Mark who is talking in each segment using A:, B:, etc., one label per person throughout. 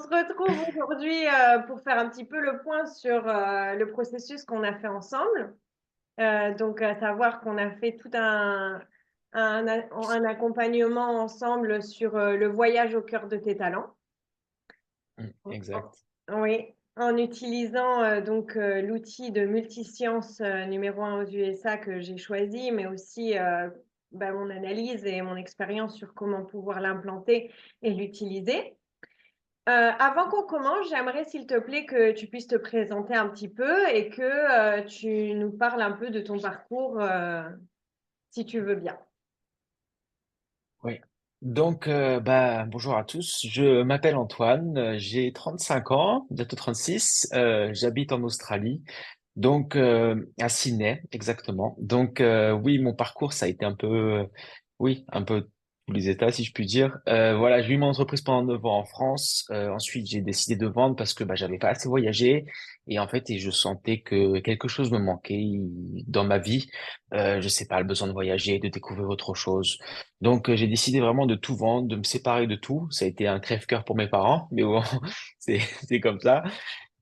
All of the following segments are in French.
A: se retrouve aujourd'hui pour faire un petit peu le point sur le processus qu'on a fait ensemble. Donc, à savoir qu'on a fait tout un accompagnement ensemble sur le voyage au cœur de tes talents.
B: Exact.
A: Oui, en utilisant donc l'outil de multisciences numéro un aux USA que j'ai choisi, mais aussi mon analyse et mon expérience sur comment pouvoir l'implanter et l'utiliser. Avant qu'on commence, j'aimerais, s'il te plaît, que tu puisses te présenter un petit peu et que tu nous parles un peu de ton parcours, si tu veux bien.
B: Oui. Donc, bonjour à tous. Je m'appelle Antoine, j'ai 35 ans, bientôt 36. J'habite en Australie, donc à Sydney, exactement. Donc, oui, mon parcours, ça a été un peu, oui, un peu tous les états, si je puis dire. Voilà, j'ai eu mon entreprise pendant 9 ans en France. Ensuite, j'ai décidé de vendre parce que j'avais pas assez voyagé et je sentais que quelque chose me manquait dans ma vie. Je sais pas, le besoin de voyager, de découvrir autre chose. Donc, j'ai décidé vraiment de tout vendre, de me séparer de tout. Ça a été un crève-cœur pour mes parents, mais bon, c'est c'est comme ça.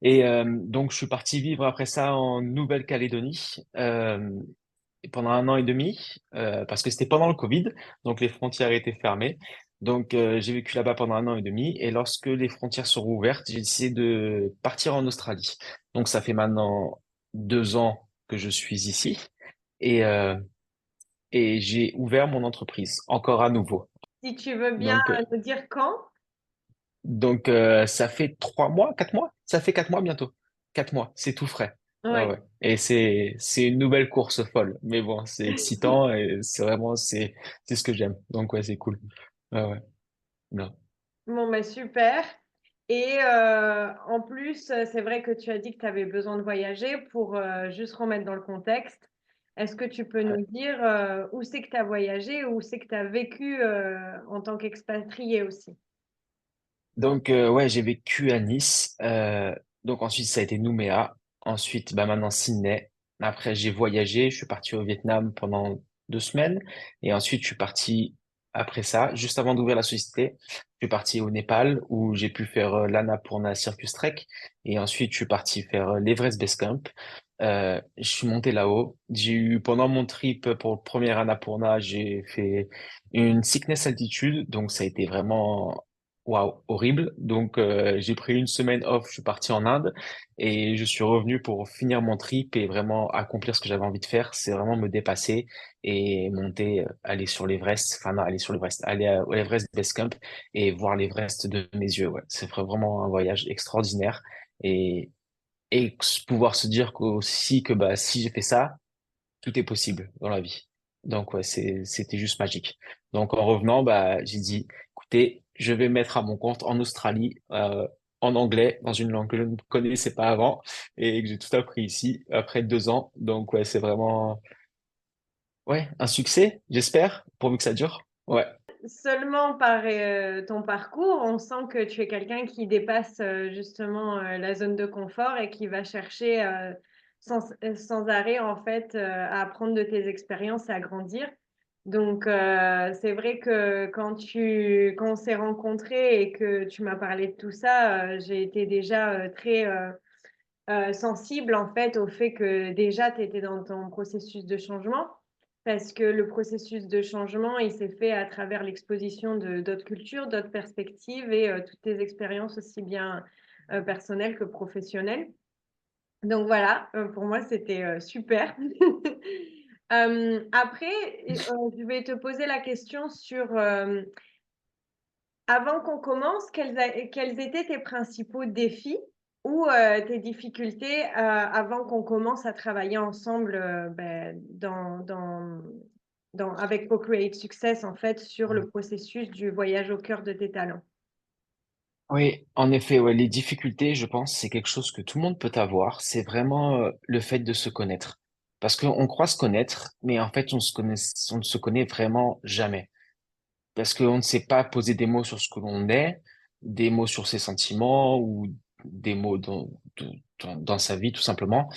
B: Donc, je suis parti vivre après ça en Nouvelle-Calédonie pendant un an et demi parce que c'était pendant le Covid, donc les frontières étaient fermées. Donc, j'ai vécu là-bas pendant un an et demi. Et lorsque les frontières seront ouvertes, j'ai décidé de partir en Australie. Donc, ça fait maintenant 2 ans que je suis ici et, euh, et j'ai ouvert mon entreprise encore à nouveau.
A: Si tu veux bien
B: Donc,
A: nous dire quand?
B: ça fait 3 mois, 4 mois? Ça fait 4 mois bientôt. 4 mois, c'est tout frais. Ouais,
A: Oui.
B: ouais. Et c'est une nouvelle course folle. Mais bon, c'est excitant et c'est ce que j'aime. Donc ouais, c'est cool. Ouais, ouais. Non.
A: Bon, ben super. Et en plus, c'est vrai que tu as dit que tu avais besoin de voyager pour juste remettre dans le contexte. Est-ce que tu peux nous dire où c'est que tu as voyagé, où c'est que tu as vécu en tant qu'expatrié aussi?
B: Donc ouais, j'ai vécu à Nice. Donc ensuite, ça a été Nouméa. Ensuite, maintenant Sydney. Après, j'ai voyagé. Je suis parti au Vietnam pendant 2 semaines. Et ensuite, je suis parti après ça, juste avant d'ouvrir la société. Je suis parti au Népal où j'ai pu faire l'Annapurna Circus Trek. Et ensuite, je suis parti faire l'Everest Base Camp. Je suis monté là-haut. J'ai eu pendant mon trip pour le premier Annapurna, j'ai fait une sickness altitude. Donc ça a été vraiment waouh, horrible. Donc, j'ai pris une semaine off, je suis parti en Inde et je suis revenu pour finir mon trip et vraiment accomplir ce que j'avais envie de faire. C'est vraiment me dépasser et monter, aller sur l'Everest, enfin non, aller sur l'Everest, aller au Everest Base Camp et voir l'Everest de mes yeux. Ouais, c'est vraiment un voyage extraordinaire et pouvoir se dire aussi que si j'ai fait ça, tout est possible dans la vie. Donc ouais, c'était juste magique. Donc en revenant, j'ai dit, écoutez, je vais mettre à mon compte en Australie, en anglais, dans une langue que je ne connaissais pas avant et que j'ai tout appris ici après 2 ans. Donc ouais, c'est vraiment ouais un succès, j'espère, pourvu que ça dure. Ouais.
A: Seulement par ton parcours, on sent que tu es quelqu'un qui dépasse justement la zone de confort et qui va chercher sans arrêt en fait à apprendre de tes expériences et à grandir. Donc c'est vrai que quand on s'est rencontrés et que tu m'as parlé de tout ça, j'ai été déjà très sensible en fait au fait que déjà tu étais dans ton processus de changement parce que le processus de changement, il s'est fait à travers l'exposition de d'autres cultures, d'autres perspectives et toutes tes expériences aussi bien personnelles que professionnelles. Donc voilà, pour moi, c'était super. Après, je vais te poser la question sur, avant qu'on commence, quels étaient tes principaux défis ou tes difficultés avant qu'on commence à travailler ensemble avec Co-Create Success, en fait, sur le processus du voyage au cœur de tes talents?
B: Oui, en effet, ouais, les difficultés, je pense, c'est quelque chose que tout le monde peut avoir. C'est vraiment le fait de se connaître. Parce qu'on croit se connaître, mais en fait, on ne se connaît vraiment jamais. Parce qu'on ne sait pas poser des mots sur ce que l'on est, des mots sur ses sentiments ou des mots dans sa vie, tout simplement.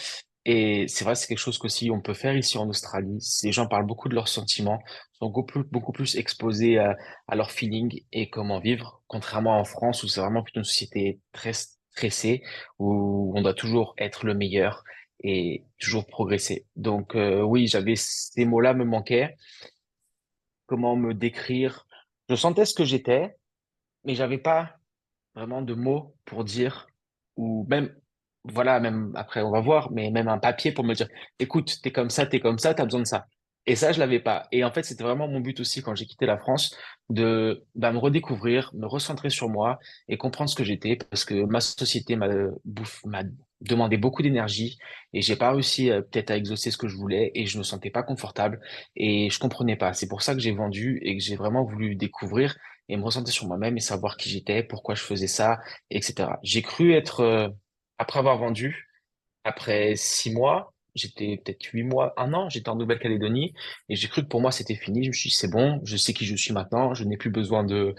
B: Et c'est vrai, c'est quelque chose qu'aussi on peut faire ici en Australie. Les gens parlent beaucoup de leurs sentiments, sont beaucoup plus exposés à leurs feelings et comment vivre, contrairement en France où c'est vraiment plutôt une société très stressée, où on doit toujours être le meilleur et toujours progresser. Donc oui, j'avais ces mots-là me manquaient. Comment me décrire? Je sentais ce que j'étais, mais j'avais pas vraiment de mots pour dire, ou même, voilà, même après, on va voir, mais même un papier pour me dire, écoute, t'es comme ça, t'as besoin de ça. Et ça, je l'avais pas. Et en fait, c'était vraiment mon but aussi quand j'ai quitté la France, de me redécouvrir, me recentrer sur moi et comprendre ce que j'étais, parce que ma société m'a demandé beaucoup d'énergie et j'ai pas réussi peut-être à exaucer ce que je voulais et je me sentais pas confortable et je comprenais pas. C'est pour ça que j'ai vendu et que j'ai vraiment voulu découvrir et me recentrer sur moi-même et savoir qui j'étais, pourquoi je faisais ça, etc. J'ai cru être, après avoir vendu, après 6 mois, j'étais peut-être 8 mois, un an, j'étais en Nouvelle-Calédonie et j'ai cru que pour moi c'était fini. Je me suis dit c'est bon, je sais qui je suis maintenant, je n'ai plus besoin de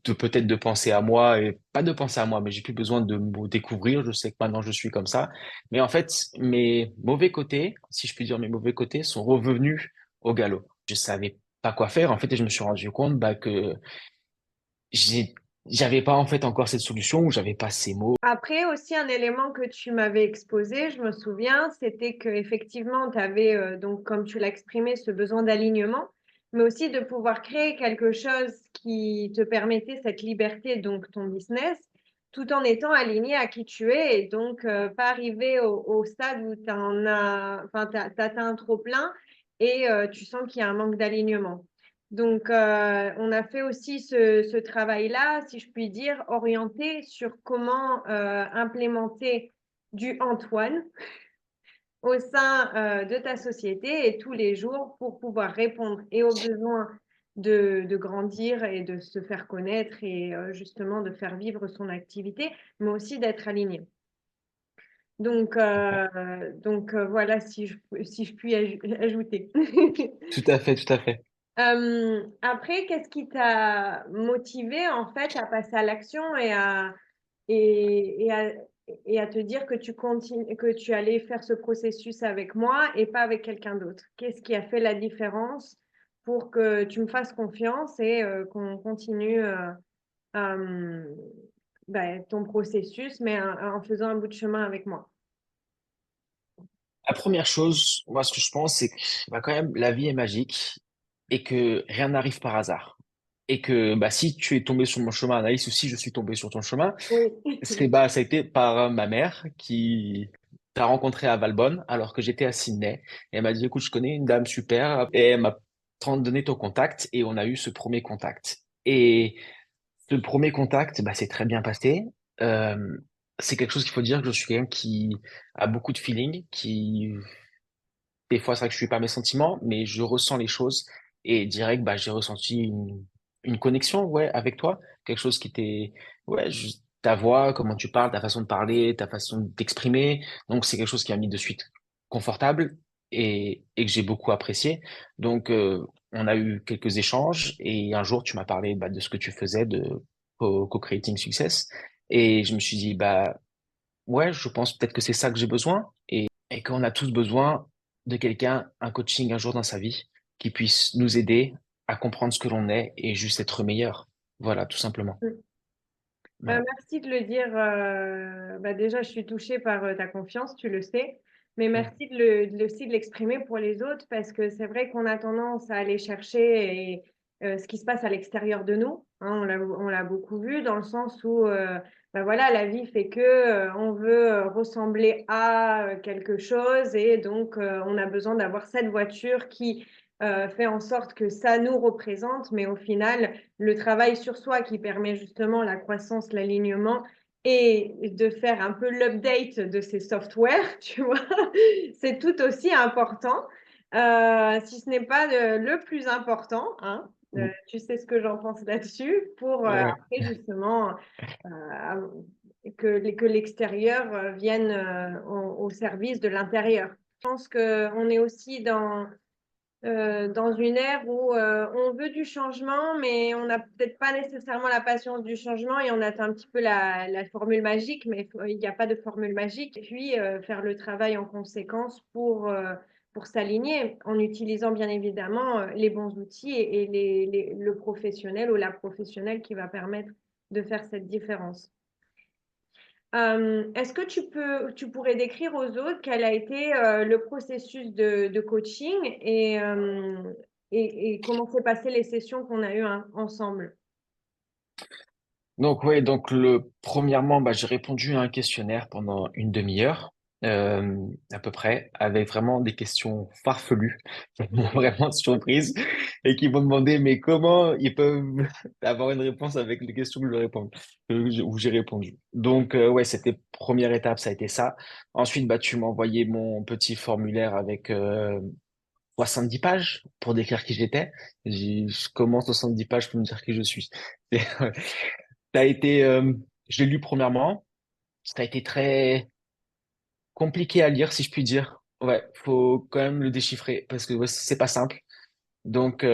B: peut-être de penser à moi et pas de penser à moi, mais j'ai plus besoin de me découvrir. Je sais que maintenant je suis comme ça. Mais en fait, mes mauvais côtés, si je puis dire mes mauvais côtés, sont revenus au galop. Je savais pas quoi faire en fait et je me suis rendu compte que j'ai, j'avais pas en fait encore cette solution ou j'avais pas ces mots.
A: Après aussi un élément que tu m'avais exposé, je me souviens, c'était que effectivement tu avais donc comme tu l'as exprimé ce besoin d'alignement, mais aussi de pouvoir créer quelque chose qui te permettait cette liberté donc ton business tout en étant aligné à qui tu es et donc pas arriver au stade où tu en as enfin t'atteins un trop plein et tu sens qu'il y a un manque d'alignement. Donc, on a fait aussi ce travail-là, si je puis dire, orienté sur comment implémenter du Antoine au sein de ta société et tous les jours pour pouvoir répondre et aux besoins de grandir et de se faire connaître et justement de faire vivre son activité, mais aussi d'être aligné. Voilà si je puis ajouter.
B: Tout à fait, tout à fait.
A: Après, qu'est-ce qui t'a motivé en fait à passer à l'action et à, et à te dire que que tu allais faire ce processus avec moi et pas avec quelqu'un d'autre? Qu'est-ce qui a fait la différence pour que tu me fasses confiance et qu'on continue euh, ton processus, mais en faisant un bout de chemin avec moi?
B: La première chose, moi, ce que je pense, c'est que quand même, la vie est magique et que rien n'arrive par hasard. Et que si tu es tombé sur mon chemin, Anaïs, ou si je suis tombé sur ton chemin,
A: Oui.
B: ça a été par ma mère qui t'a rencontré à Valbonne alors que j'étais à Sydney. Et elle m'a dit, écoute, je connais une dame super. Et elle m'a donné ton contact et on a eu ce premier contact. Et ce premier contact, c'est très bien passé. Euh, c'est quelque chose qu'il faut dire que je suis quelqu'un qui a beaucoup de feeling, qui des fois c'est vrai que je suis pas mes sentiments, mais je ressens les choses et direct j'ai ressenti une connexion ouais avec toi, quelque chose qui était ouais ta voix, comment tu parles, ta façon de parler, ta façon de t'exprimer. Donc c'est quelque chose qui m'a mis de suite confortable et que j'ai beaucoup apprécié. Donc on a eu quelques échanges et un jour tu m'as parlé de ce que tu faisais de co-creating success et je me suis dit ouais, je pense peut-être que c'est ça que j'ai besoin et qu'on a tous besoin de quelqu'un, un coaching un jour dans sa vie qui puisse nous aider à comprendre ce que l'on est et juste être meilleur. Voilà, tout simplement. Ouais.
A: Merci de le dire. Déjà, je suis touchée par ta confiance, tu le sais. Mais merci aussi de l'exprimer pour les autres parce que c'est vrai qu'on a tendance à aller chercher ce qui se passe à l'extérieur de nous. Hein, on l'a beaucoup vu dans le sens où voilà, la vie fait que on veut ressembler à quelque chose et donc on a besoin d'avoir cette voiture qui fait en sorte que ça nous représente. Mais au final, le travail sur soi qui permet justement la croissance, l'alignement et de faire un peu l'update de ces softwares, tu vois, c'est tout aussi important, si ce n'est pas le plus important, hein. Tu sais ce que j'en pense là-dessus, pour
B: Ouais.
A: après justement euh, que l'extérieur vienne au service de l'intérieur. Je pense qu'on est aussi dans une ère où on veut du changement, mais on n'a peut-être pas nécessairement la patience du changement et on attend un petit peu la formule magique, mais il n'y a pas de formule magique. Et puis, faire le travail en conséquence pour s'aligner en utilisant bien évidemment les bons outils et le professionnel ou la professionnelle qui va permettre de faire cette différence. Est-ce que tu pourrais décrire aux autres quel a été le processus de coaching et comment s'est passé les sessions qu'on a eues ensemble?
B: Donc oui, premièrement, bah, j'ai répondu à un questionnaire pendant une demi-heure, à peu près, avec vraiment des questions farfelues qui m'ont vraiment surprise et qui m'ont demandé, mais comment ils peuvent avoir une réponse avec les questions que je réponds, où j'ai répondu. Donc ouais, c'était première étape, ça a été ça. Ensuite, bah, tu m'as envoyé mon petit formulaire avec 70 pages pour décrire qui j'étais. Je commence 70 pages pour me dire qui je suis. Ça a été, je l'ai lu premièrement. Ça a été très compliqué à lire, si je puis dire. Ouais, faut quand même le déchiffrer parce que ouais, c'est pas simple. Donc,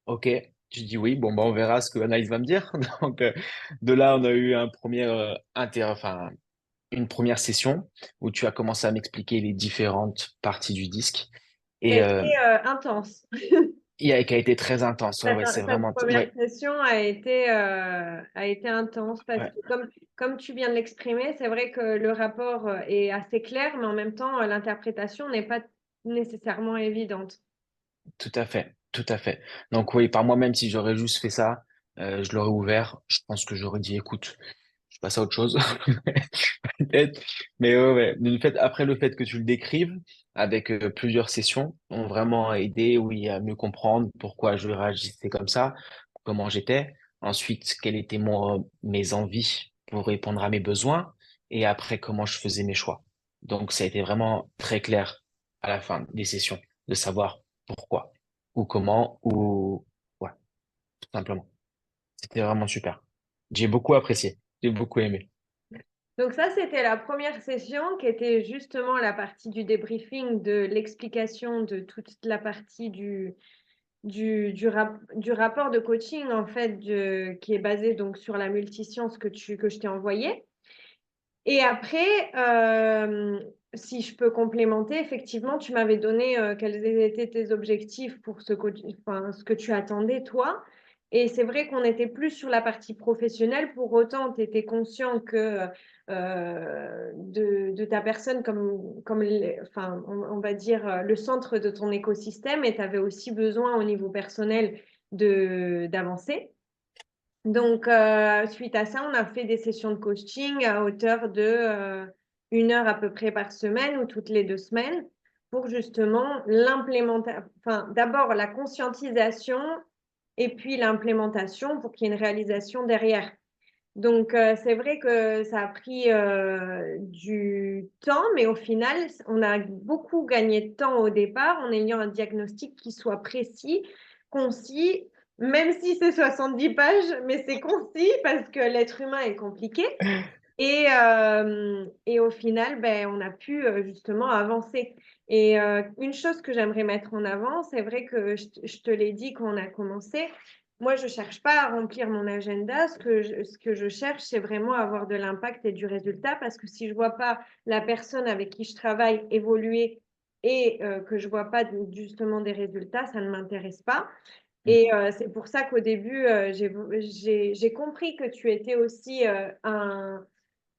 B: ok, je dis oui. Bon, bah, on verra ce que l'analyse va me dire. Donc, de là, on a eu enfin, une première session où tu as commencé à m'expliquer les différentes parties du disque
A: Qui a
B: et
A: été intense.
B: qui a été très intense. Ouais, ouais, c'est
A: Cette
B: vraiment,
A: première
B: ouais,
A: session a été intense parce
B: ouais,
A: que comme tu viens de l'exprimer, c'est vrai que le rapport est assez clair, mais en même temps, l'interprétation n'est pas nécessairement évidente.
B: tout à fait, tout à fait. Donc oui, par moi-même, si j'aurais juste fait ça, je l'aurais ouvert. Je pense que j'aurais dit, écoute, je passe à autre chose, peut-être. Mais ouais, ouais. Après le fait que tu le décrives avec plusieurs sessions, ont vraiment aidé, oui, à mieux comprendre pourquoi je réagissais comme ça, comment j'étais. Ensuite, quelles étaient mes envies pour répondre à mes besoins, et après comment je faisais mes choix. Donc ça a été vraiment très clair à la fin des sessions de savoir pourquoi ou comment ou ouais, tout simplement. C'était vraiment super. J'ai beaucoup apprécié. J'ai beaucoup aimé.
A: Donc ça, c'était la première session qui était justement la partie du débriefing, de l'explication de toute la partie du rapport de coaching en fait qui est basé donc sur la multiscience que je t'ai envoyé. Et après, si je peux complémenter, effectivement, tu m'avais donné quels étaient tes objectifs pour enfin, ce que tu attendais, toi. Et c'est vrai qu'on était plus sur la partie professionnelle. Pour autant, tu étais conscient que de ta personne enfin, on va dire, le centre de ton écosystème et tu avais aussi besoin au niveau personnel d'avancer. Donc, suite à ça, on a fait des sessions de coaching à hauteur de 1 heure à peu près par semaine ou toutes les 2 semaines pour justement l'implémentation, enfin, d'abord la conscientisation et puis l'implémentation pour qu'il y ait une réalisation derrière. Donc, c'est vrai que ça a pris du temps, mais au final, on a beaucoup gagné de temps au départ en ayant un diagnostic qui soit précis, concis, même si c'est 70 pages, mais c'est concis parce que l'être humain est compliqué. Et au final, ben, on a pu justement avancer. Et une chose que j'aimerais mettre en avant, c'est vrai que je te l'ai dit quand on a commencé, moi, je ne cherche pas à remplir mon agenda. Ce que je cherche, c'est vraiment avoir de l'impact et du résultat parce que si je ne vois pas la personne avec qui je travaille évoluer et que je ne vois pas justement des résultats, ça ne m'intéresse pas. Et c'est pour ça qu'au début, j'ai compris que tu étais aussi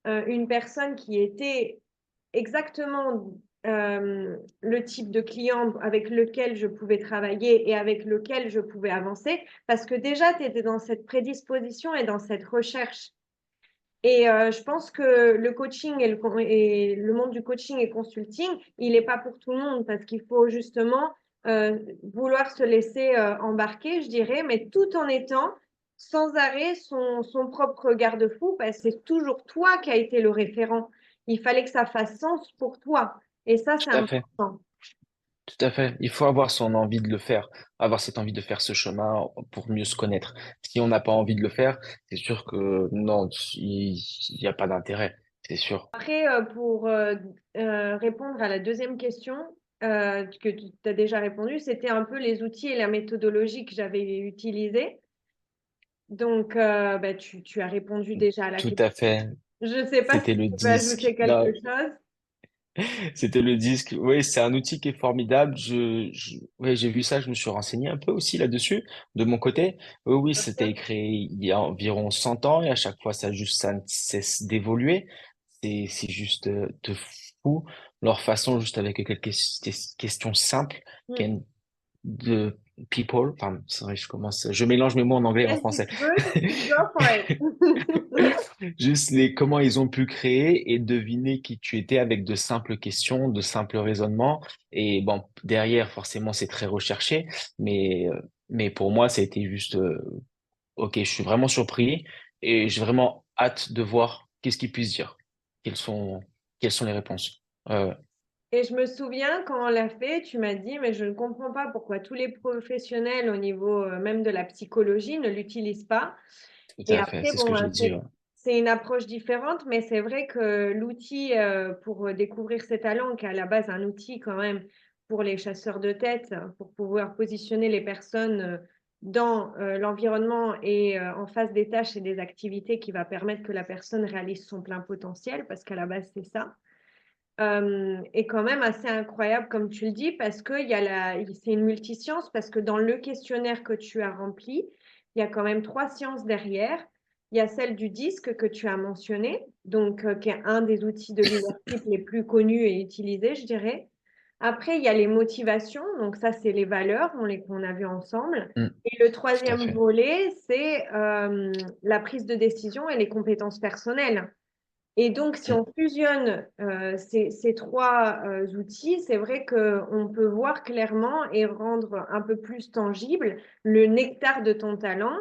A: une personne qui était exactement le type de client avec lequel je pouvais travailler et avec lequel je pouvais avancer, parce que déjà, tu étais dans cette prédisposition et dans cette recherche. Et je pense que le coaching et le monde du coaching et consulting, il n'est pas pour tout le monde, parce qu'il faut justement vouloir se laisser embarquer, je dirais, mais tout en étant sans arrêt son propre garde-fou, parce que c'est toujours toi qui as été le référent. Il fallait que ça fasse sens pour toi. Et ça, c'est
B: Tout à fait.
A: important.
B: Tout à fait. Il faut avoir son envie de le faire, avoir cette envie de faire ce chemin pour mieux se connaître. Si on n'a pas envie de le faire, c'est sûr que non, il n'y a pas d'intérêt, c'est sûr.
A: Après, pour répondre à la deuxième question, que tu as déjà répondu, c'était un peu les outils et la méthodologie que j'avais utilisés. Donc, bah, tu as répondu déjà à la
B: Tout
A: question.
B: à fait.
A: Je ne sais pas si
B: C'était le
A: tu peux ajouter
B: disque.
A: quelque
B: Non,
A: chose.
B: c'était le disque. Oui, c'est un outil qui est formidable. Ouais, j'ai vu ça, je me suis renseigné un peu aussi là-dessus, de mon côté. Oui, oui,
A: Bien sûr.
B: c'était créé il y a environ 100 ans et à chaque fois, ça ne cesse d'évoluer. C'est juste de fou leur façon, juste avec quelques questions simples,
A: Mm.
B: can- de people. Enfin, c'est vrai, je mélange mes mots en anglais et en
A: Yes,
B: français.
A: it's good. Go for it.
B: Juste comment ils ont pu créer et deviner qui tu étais avec de simples questions, de simples raisonnements. Et bon, derrière, forcément, c'est très recherché, mais pour moi, ça a été juste, ok, je suis vraiment surpris et j'ai vraiment hâte de voir qu'est-ce qu'ils puissent dire. Quelles sont, quelles sont les réponses. Euh,
A: Et je me souviens quand on l'a fait, tu m'as dit, mais je ne comprends pas pourquoi tous les professionnels au niveau même de la psychologie ne l'utilisent pas.
B: Tout
A: Et
B: à fait,
A: après,
B: c'est ce
A: bon,
B: que j'ai dit. Ouais.
A: c'est une approche différente, mais c'est vrai que l'outil pour découvrir ses talents, qui est à la base un outil quand même pour les chasseurs de tête, pour pouvoir positionner les personnes dans l'environnement et en face des tâches et des activités qui va permettre que la personne réalise son plein potentiel, parce qu'à la base, c'est ça. Est quand même assez incroyable, comme tu le dis, parce que c'est une multiscience, parce que dans le questionnaire que tu as rempli, il y a quand même 3 sciences derrière. Il y a celle du disque que tu as mentionné, donc qui est un des outils de leadership les plus connus et utilisés, je dirais. Après, il y a les motivations, donc ça, c'est les valeurs, qu'on a vues ensemble.
B: Mm,
A: Et le
B: tout à
A: troisième
B: fait.
A: volet, c'est la prise de décision et les compétences personnelles. Et donc, si
B: Mm,
A: on fusionne ces 3 outils, c'est vrai qu'on peut voir clairement et rendre un peu plus tangible le nectar de ton talent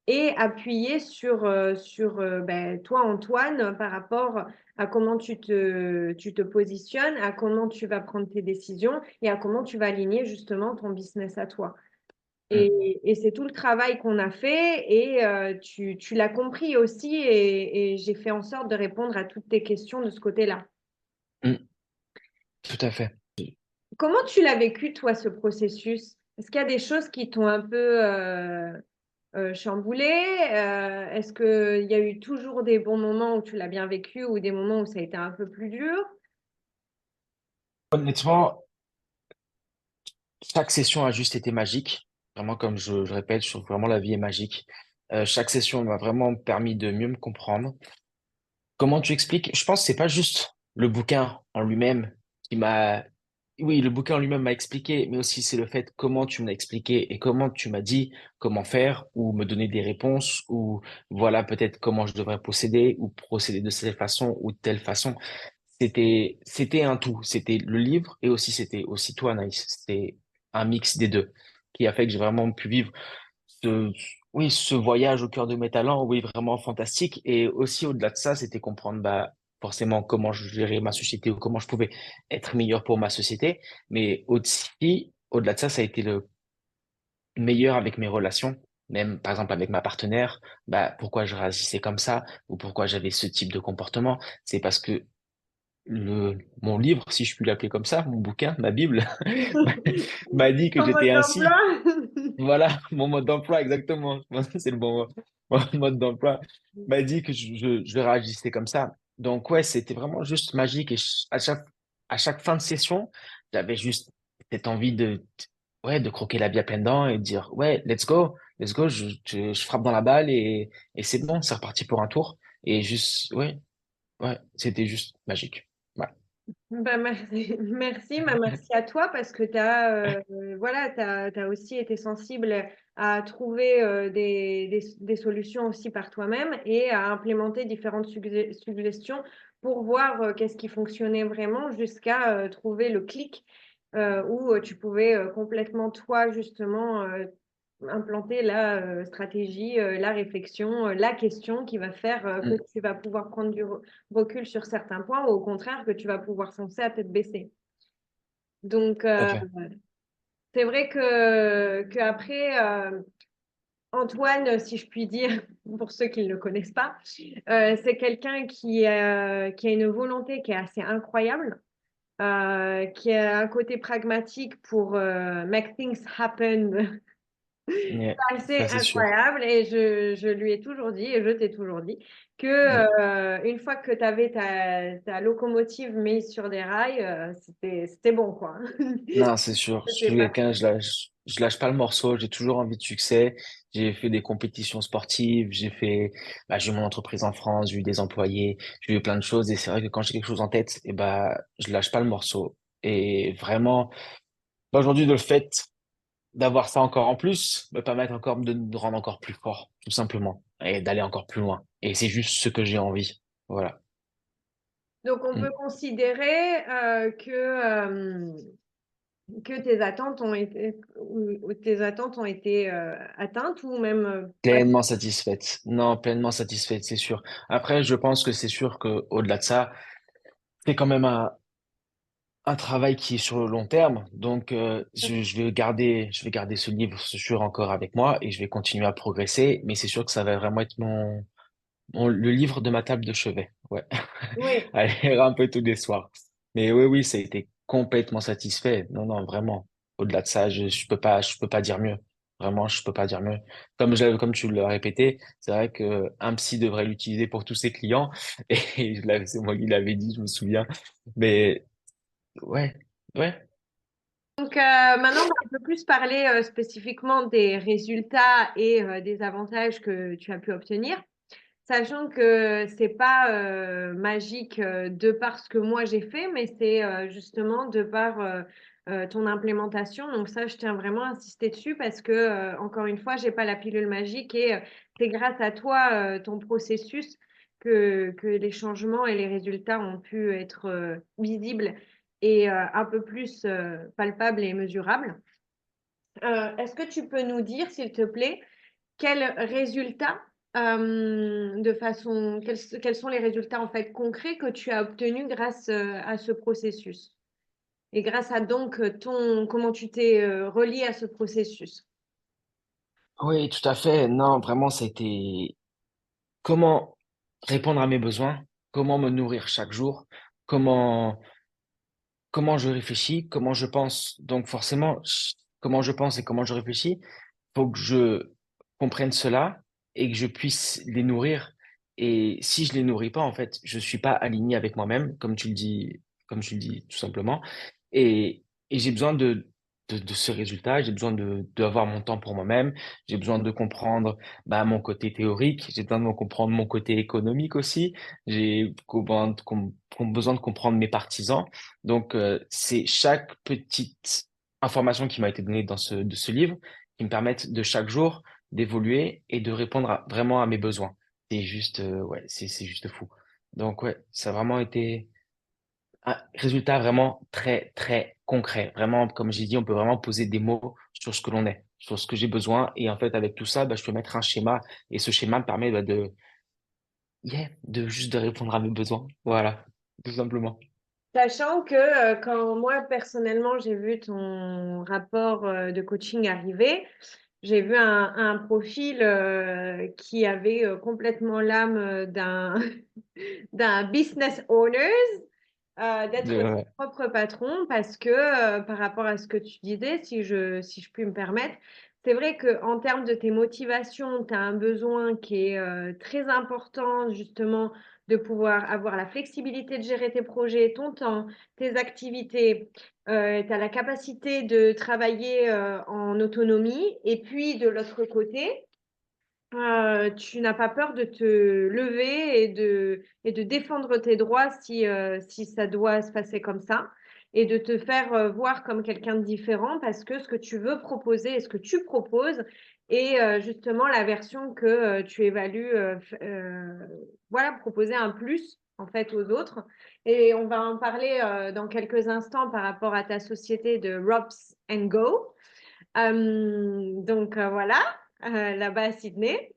A: et appuyer sur ben, toi, Antoine, par rapport à comment tu te positionnes, à comment tu vas prendre tes décisions et à comment tu vas aligner justement ton business à toi.
B: mm,
A: Et c'est tout le travail qu'on a fait et tu l'as compris aussi et j'ai fait en sorte de répondre à toutes tes questions de ce côté-là.
B: mm, tout à fait.
A: Comment tu l'as vécu, toi, ce processus? Est-ce qu'il y a des choses qui t'ont un peu chamboulé? Est-ce qu'il y a eu toujours des bons moments où tu l'as bien vécu ou des moments où ça a été un peu plus dur?
B: Honnêtement, chaque session a juste été magique. Vraiment, comme je répète, je trouve vraiment la vie est magique. Chaque session m'a vraiment permis de mieux me comprendre. Comment tu expliques? Je pense que c'est pas juste le bouquin en lui-même qui m'a... Oui, le bouquin en lui-même m'a expliqué, mais aussi c'est le fait comment tu me l'as expliqué et comment tu m'as dit comment faire ou me donner des réponses ou voilà peut-être comment je devrais procéder ou procéder de cette façon ou de telle façon. C'était un tout. C'était le livre et aussi c'était aussi toi, Anaïs. C'était un mix des deux qui a fait que j'ai vraiment pu vivre ce, oui, ce voyage au cœur de mes talents, oui, vraiment fantastique. Et aussi, au-delà de ça, c'était comprendre, bah, forcément comment je gérais ma société ou comment je pouvais être meilleur pour ma société. Mais aussi, au-delà de ça, ça a été le meilleur avec mes relations. Même, par exemple, avec ma partenaire, bah, pourquoi je réagissais comme ça ou pourquoi j'avais ce type de comportement. C'est parce que mon livre, si je puis l'appeler comme ça, mon bouquin, ma Bible, m'a dit que
A: En mode
B: j'étais ainsi.
A: d'emploi?
B: Voilà, mon mode d'emploi, exactement. Je pense que c'est le bon mot. Mon mode d'emploi m'a dit que je réagissais comme ça. Donc, ouais, c'était vraiment juste magique. Et à chaque fin de session, j'avais juste cette envie ouais, de croquer la vie à pleines dents et de dire, ouais, let's go, je frappe dans la balle et c'est bon, c'est reparti pour un tour. Et juste, ouais, ouais, c'était juste magique. Ouais.
A: Bah, merci, merci, bah, merci à toi parce que tu as, voilà, t'as aussi été sensible à trouver des solutions aussi par toi-même et à implémenter différentes suggestions pour voir qu'est-ce qui fonctionnait vraiment jusqu'à trouver le clic où tu pouvais complètement, toi, justement, implanter la stratégie, la réflexion, la question qui va faire que
B: Mm,
A: tu vas pouvoir prendre du recul sur certains points ou au contraire que tu vas pouvoir foncer à tête baissée. Donc,
B: tout à fait.
A: c'est vrai que après, Antoine, si je puis dire, pour ceux qui ne le connaissent pas, c'est quelqu'un qui a une volonté qui est assez incroyable. qui a un côté pragmatique pour make things happen
B: Yeah,
A: assez
B: ça c'est sûr.
A: incroyable. Et je lui ai toujours dit, et je t'ai toujours dit, que
B: Mm.
A: une fois que tu avais ta locomotive mise sur des rails, c'était bon, quoi.
B: Non, c'est sûr. Je
A: C'était
B: suis
A: pas...
B: quelqu'un, je lâche pas le morceau. J'ai toujours envie de succès. J'ai fait des compétitions sportives. J'ai eu mon entreprise en France. J'ai eu des employés. J'ai eu plein de choses. Et c'est vrai que quand j'ai quelque chose en tête, et bah, je lâche pas le morceau. Et vraiment, aujourd'hui, le fait d'avoir ça encore en plus me permet encore de me rendre encore plus fort, tout simplement, et d'aller encore plus loin. Et c'est juste ce que j'ai envie. Voilà.
A: Donc, on peut
B: Mm.
A: considérer que tes attentes ont été, ou tes attentes ont été atteintes ou même pas.
B: Pleinement satisfaite. Non, pleinement satisfaite, c'est sûr. Après, je pense que c'est sûr que au-delà de ça, c'est quand même un travail qui est sur le long terme. Donc, je vais garder ce livre, c'est sûr, encore avec moi et je vais continuer à progresser. Mais c'est sûr que ça va vraiment être le livre de ma table de chevet. Ouais.
A: Oui.
B: À lire un peu tous les soirs. Mais oui, oui, ça a été complètement satisfait. Non, non, vraiment. Au-delà de ça, je peux pas dire mieux. Vraiment, je peux pas dire mieux. Comme tu l'as répété, c'est vrai que un psy devrait l'utiliser pour tous ses clients. Et c'est moi qui l'avais dit, je me souviens. Mais ouais, ouais,
A: Donc, maintenant, on va un peu plus parler spécifiquement des résultats et des avantages que tu as pu obtenir. Sachant que c'est pas magique de par ce que moi j'ai fait, mais c'est justement de par ton implémentation. Donc ça, je tiens vraiment à insister dessus parce que, encore une fois, j'ai pas la pilule magique et c'est grâce à toi, ton processus, que les changements et les résultats ont pu être visibles et un peu plus palpables et mesurables. Est-ce que tu peux nous dire, s'il te plaît, quels résultats, quels sont les résultats en fait concrets que tu as obtenus grâce à ce processus et grâce à donc comment tu t'es relié à ce processus?
B: oui, tout à fait. Non, vraiment, ça a été comment répondre à mes besoins, comment me nourrir chaque jour, comment comment je réfléchis, comment je pense. Donc forcément, comment je pense et comment je réfléchis, faut que je comprenne cela et que je puisse les nourrir. Et si je les nourris pas, en fait, je suis pas aligné avec moi-même, comme tu le dis tout simplement. Et j'ai besoin de ce résultat, j'ai besoin d'avoir mon temps pour moi-même, j'ai besoin de comprendre mon côté théorique, j'ai besoin de comprendre mon côté économique aussi, besoin de comprendre mes partisans. Donc, c'est chaque petite information qui m'a été donnée de ce livre qui me permettent de chaque jour d'évoluer et de répondre vraiment à mes besoins. C'est juste, ouais, c'est juste fou. Donc, ouais, ça a vraiment été un résultat vraiment très, très concret. Vraiment, comme j'ai dit, on peut vraiment poser des mots sur ce que l'on est, sur ce que j'ai besoin. Et en fait, avec tout ça, je peux mettre un schéma et ce schéma me permet de juste de répondre à mes besoins. Voilà, tout simplement.
A: Sachant que quand moi personnellement j'ai vu ton rapport de coaching arriver, j'ai vu un profil qui avait complètement l'âme d'un business owner, d'être son
B: Ouais.
A: propre patron parce que par rapport à ce que tu disais, si je puis me permettre, c'est vrai qu'en termes de tes motivations, tu as un besoin qui est très important justement de pouvoir avoir la flexibilité de gérer tes projets, ton temps, tes activités. Tu as la capacité de travailler en autonomie et puis de l'autre côté, tu n'as pas peur de te lever et de défendre tes droits si ça doit se passer comme ça et de te faire voir comme quelqu'un de différent parce que ce que tu veux proposer et ce que tu proposes est justement la version que tu évalues, voilà, proposer un plus en fait aux autres. Et on va en parler dans quelques instants par rapport à ta société de Robs and Go. Donc voilà, là-bas à Sydney.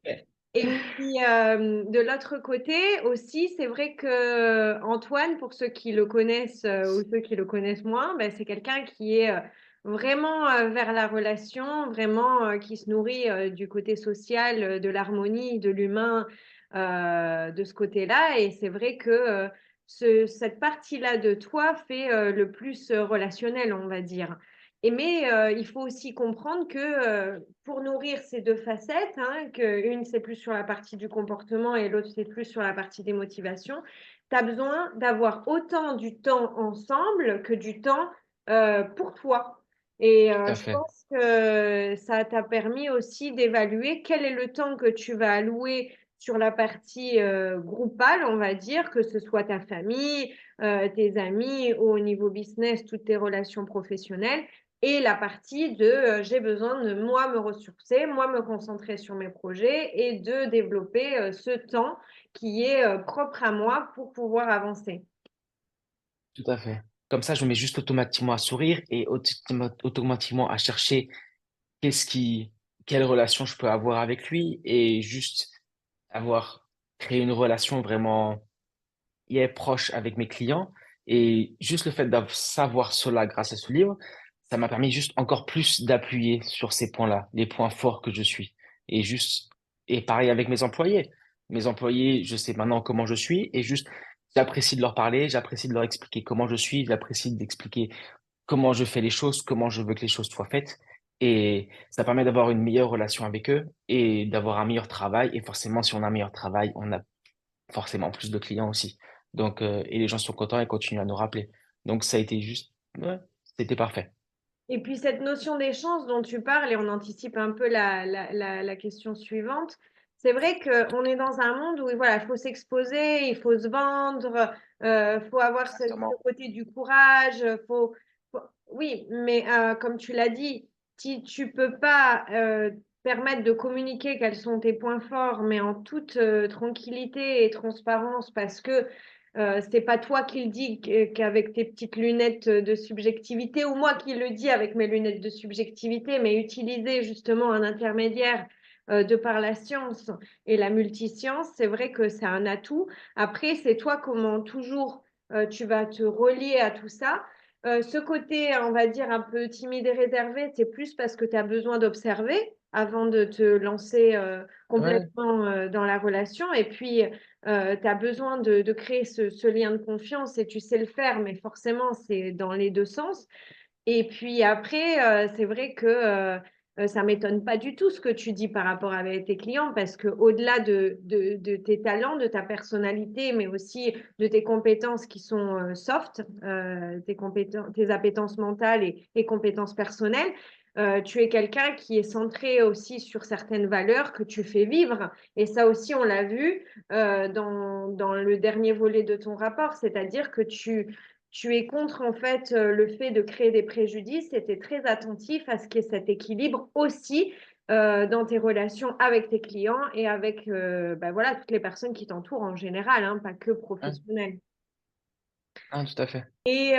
A: Et puis, de l'autre côté aussi, c'est vrai que Antoine, pour ceux qui le connaissent ou ceux qui le connaissent moins, ben, c'est quelqu'un qui est vraiment vers la relation, vraiment qui se nourrit du côté social, de l'harmonie, de l'humain, de ce côté-là. Et c'est vrai que cette partie-là de toi fait le plus relationnel, on va dire. Mais il faut aussi comprendre que pour nourrir ces deux facettes, hein, qu'une c'est plus sur la partie du comportement et l'autre c'est plus sur la partie des motivations, tu as besoin d'avoir autant du temps ensemble que du temps pour toi. Et
B: Tout à
A: je
B: fait.
A: pense que ça t'a permis aussi d'évaluer quel est le temps que tu vas allouer sur la partie groupale, on va dire, que ce soit ta famille, tes amis, ou au niveau business, toutes tes relations professionnelles, et la partie de j'ai besoin de moi me ressourcer, moi me concentrer sur mes projets et de développer ce temps qui est propre à moi pour pouvoir avancer.
B: Tout à fait. Comme ça, je me mets juste automatiquement à sourire et automatiquement à chercher qu'est-ce qui, quelle relation je peux avoir avec lui et juste avoir créé une relation vraiment proche avec mes clients. Et juste le fait de savoir cela grâce à ce livre, ça m'a permis juste encore plus d'appuyer sur ces points-là, les points forts que je suis. Et juste, et pareil avec mes employés. Mes employés, je sais maintenant comment je suis et juste, j'apprécie de leur parler, j'apprécie de leur expliquer comment je suis, j'apprécie d'expliquer comment je fais les choses, comment je veux que les choses soient faites. Et ça permet d'avoir une meilleure relation avec eux et d'avoir un meilleur travail. Et forcément, si on a un meilleur travail, on a forcément plus de clients aussi. Donc, et les gens sont contents et continuent à nous rappeler. Donc, ça a été juste, ouais, c'était parfait.
A: Et puis cette notion d'échange dont tu parles, et on anticipe un peu la question suivante, c'est vrai qu'on est dans un monde où voilà, il faut s'exposer, il faut se vendre, faut avoir ce
B: Exactement.
A: côté du courage, oui, mais comme tu l'as dit, si tu peux pas permettre de communiquer quels sont tes points forts, mais en toute tranquillité et transparence, parce que c'est pas toi qui le dis qu'avec tes petites lunettes de subjectivité ou moi qui le dis avec mes lunettes de subjectivité, mais utiliser justement un intermédiaire de par la science et la multiscience, c'est vrai que c'est un atout. Après, c'est toi comment toujours tu vas te relier à tout ça. Ce côté, on va dire, un peu timide et réservé, c'est plus parce que tu as besoin d'observer avant de te lancer
B: Ouais,
A: complètement dans la relation. Et puis, tu as besoin de créer ce lien de confiance et tu sais le faire, mais forcément, c'est dans les deux sens. Et puis après, c'est vrai que ça ne m'étonne pas du tout ce que tu dis par rapport avec tes clients, parce qu'au-delà de tes talents, de ta personnalité, mais aussi de tes compétences qui sont soft, tes appétences mentales et compétences personnelles, tu es quelqu'un qui est centré aussi sur certaines valeurs que tu fais vivre. Et ça aussi, on l'a vu dans le dernier volet de ton rapport, c'est-à-dire que tu es contre en fait le fait de créer des préjudices et tu es très attentif à ce qu'il y ait cet équilibre aussi dans tes relations avec tes clients et avec ben voilà, toutes les personnes qui t'entourent en général, hein, pas que
B: ouais,
A: professionnelles.
B: ouais, tout à fait.
A: Et